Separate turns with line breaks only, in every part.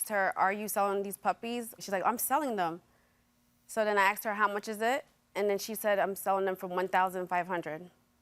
asked her, are you selling these puppies? She's like, I'm selling them. So then I asked her, how much is it? And then she said, I'm selling them for $1,500.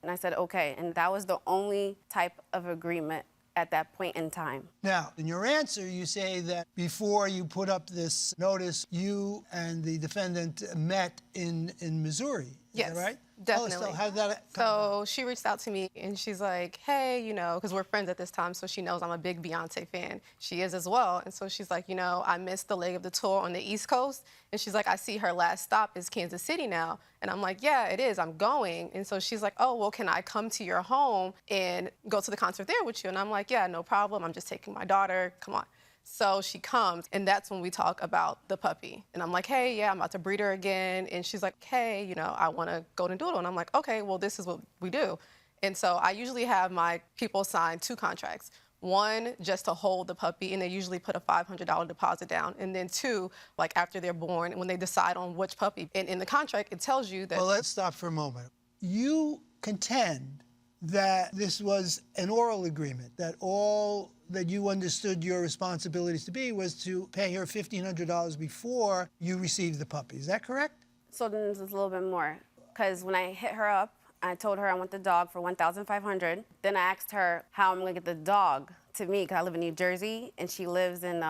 And I said, okay. And that was the only type of agreement at that point in time.
Now, in your answer, you say that before you put up this notice, you and the defendant met in Missouri.
Yes,
Is that right?
definitely.
Tell us, how did that come about?
So she reached out to me and she's like, hey, you know, because we're friends at this time, so she knows I'm a big Beyonce fan. She is as well. And so she's like, you know, I missed the leg of the tour on the East Coast. And she's like, I see her last stop is Kansas City now. And I'm like, yeah, it is. I'm going. And so she's like, oh, well, can I come to your home and go to the concert there with you? And I'm like, yeah, no problem. I'm just taking my daughter. Come on. So she comes, and that's when we talk about the puppy. And I'm like, hey, yeah, I'm about to breed her again. And she's like, hey, you know, I want a Goldendoodle. And I'm like, okay, well, this is what we do. And so I usually have my people sign 2 contracts. One, just to hold the puppy, and they usually put a $500 deposit down. And then 2, like after they're born, when they decide on which puppy. And in the contract, it tells you that...
Well, let's stop for a moment. You contend that this was an oral agreement, that all that you understood your responsibilities to be was to pay her $1,500 before you received the puppy. Is that correct?
So then there's a little bit more. Because when I hit her up, I told her I want the dog for $1,500. Then I asked her how I'm going to get the dog to me, because I live in New Jersey, and she lives in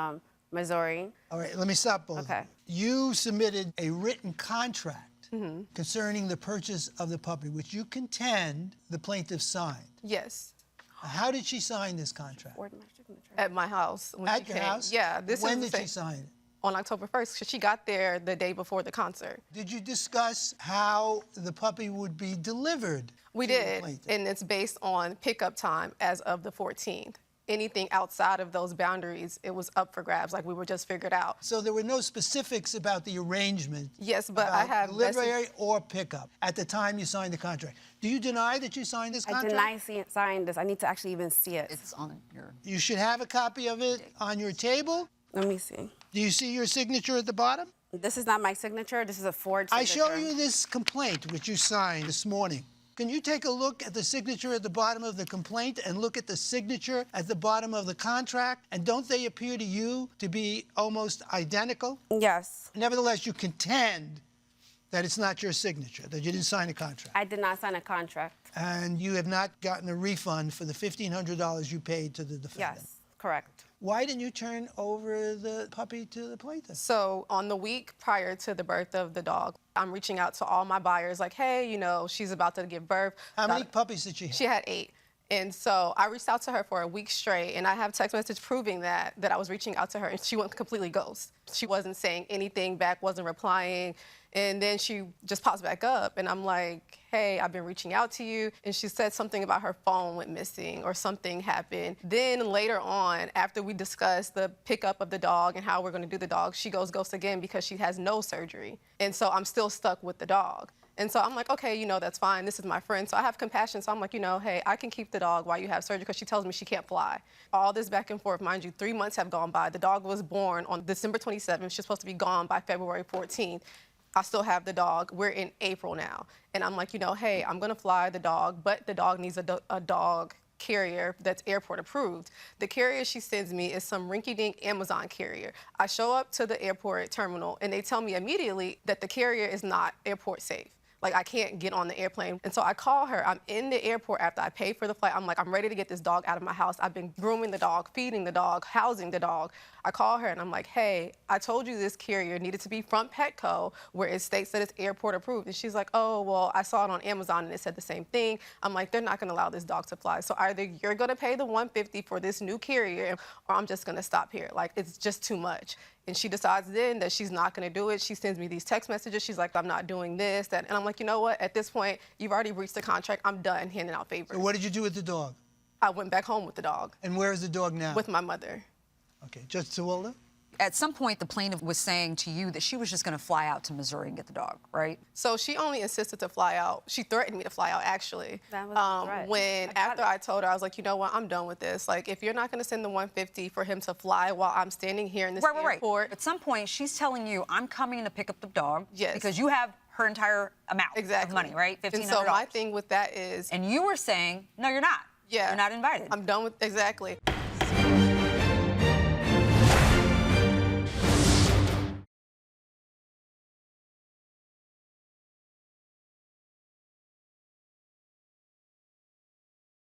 Missouri.
All right, let me stop both.
Okay.
You submitted a written contract concerning the purchase of the puppy, which you contend the plaintiff signed.
Yes.
How did she sign this contract?
Where's my signature?
At my house. When
At
she
your
came.
house?
Yeah.
When did she sign it?
On October 1st, 'cause she got there the day before the concert.
Did you discuss how the puppy would be delivered?
We
to the
did,
plaintiff?
and it's based on pickup time as of the 14th. Anything outside of those boundaries, it was up for grabs, like we were just figured out.
So there were no specifics about the arrangement.
Yes, but I
about
have
delivery or pickup at the time you signed the contract. Do you deny that you signed this contract?
I deny signing this. I need to actually even see it.
It's on your...
You should have a copy of it on your table.
Let me see.
Do you see your signature at the bottom?
This is not my signature. This is a forged signature.
I show you this complaint, which you signed this morning. Can you take a look at the signature at the bottom of the complaint and look at the signature at the bottom of the contract? And don't they appear to you to be almost identical?
Yes.
Nevertheless, you contend that it's not your signature, that you didn't sign a contract.
I did not sign a contract.
And you have not gotten a refund for the $1,500 you paid to the defendant.
Yes, correct.
Why didn't you turn over the puppy to the plaintiff?
So on the week prior to the birth of the dog, I'm reaching out to all my buyers like, hey, you know, she's about to give birth.
How many puppies did she have?
She had 8. And so I reached out to her for a week straight, and I have text message proving that I was reaching out to her, and she went completely ghost. She wasn't saying anything back, wasn't replying, and then she just pops back up, and I'm like, hey, I've been reaching out to you, and she said something about her phone went missing or something happened. Then later on, after we discussed the pickup of the dog and how we're gonna do the dog, she goes ghost again because she has no surgery. And so I'm still stuck with the dog. And so I'm like, okay, you know, that's fine. This is my friend. So I have compassion. So I'm like, you know, hey, I can keep the dog while you have surgery, because she tells me she can't fly. All this back and forth, mind you, 3 months have gone by. The dog was born on December 27th. She's supposed to be gone by February 14th. I still have the dog. We're in April now. And I'm like, you know, hey, I'm going to fly the dog, but the dog needs a dog carrier that's airport approved. The carrier she sends me is some rinky-dink Amazon carrier. I show up to the airport terminal, and they tell me immediately that the carrier is not airport safe. Like, I can't get on the airplane. And so I call her. I'm in the airport after I pay for the flight. I'm like, I'm ready to get this dog out of my house. I've been grooming the dog, feeding the dog, housing the dog. I call her, and I'm like, hey, I told you this carrier needed to be from Petco, where it states that it's airport approved. And she's like, oh, well, I saw it on Amazon, and it said the same thing. I'm like, they're not going to allow this dog to fly. So either you're going to pay the $150 for this new carrier, or I'm just going to stop here. Like, it's just too much. And she decides then that she's not going to do it. She sends me these text messages. She's like, I'm not doing this, that. And I'm like, you know what? At this point, you've already reached the contract. I'm done handing out favors.
So what did you do with the dog?
I went back home with the dog.
And where is the dog now?
With my mother.
Okay, Judge Tawilda?
At some point, the plaintiff was saying to you that she was just going to fly out to Missouri and get the dog, right?
So she only insisted to fly out. She threatened me to fly out, actually.
That was a threat.
When after I told her, I was like, you know what, I'm done with this. Like, if you're not going to send the $150 for him to fly while I'm standing here in this airport.
Right. At some point, she's telling you, I'm coming to pick up the dog.
Yes.
Because you have her entire amount of money, right? $1,500.
And so my thing with that is...
And you were saying, no, you're not.
Yeah.
You're not invited.
I'm done with... Exactly.